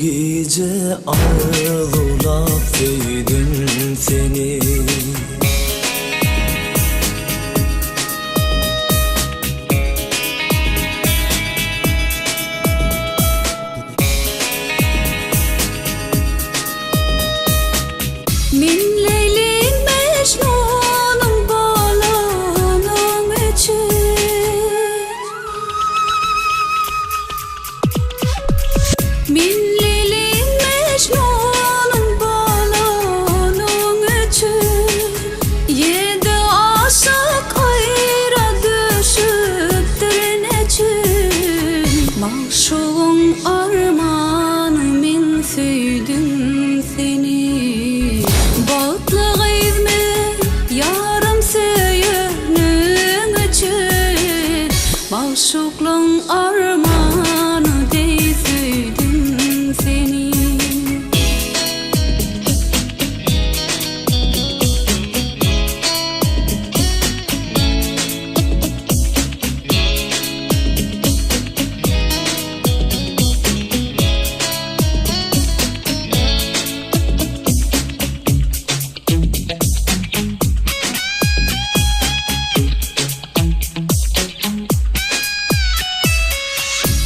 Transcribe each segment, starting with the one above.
gece arzulap sevdim seni. Min Leylim Mecnun'um bolanım için. Min Leylim Mecnun'um bolanım için. Yedi aşık ayra düşüptür neçin. Maşuğum armanı min süydüm seni. Maşuklun armanı değildim seni.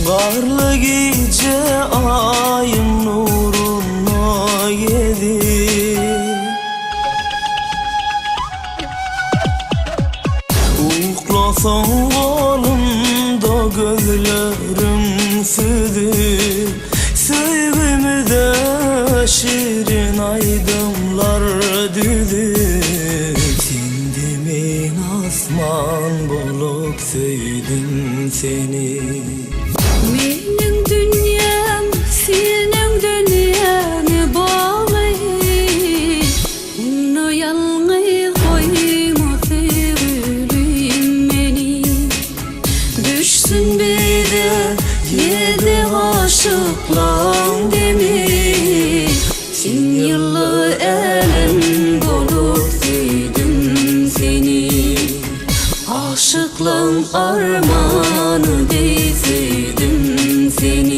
Karlı gece ayın nuruna yedi. Uklasan kolumda gözlerim südü. Sevgimi de şirin aydınlar düdü. Sindimin asman bulup sevdim seni. Mening dünyam sening dünyana bağlı. Onu yalnız koyma sevgilim beni. Düşsün bir de yedi aşıklan demi. Sin yıllı elin bulup sevdim seni. Aşıklığın armanı değil sevdim seni.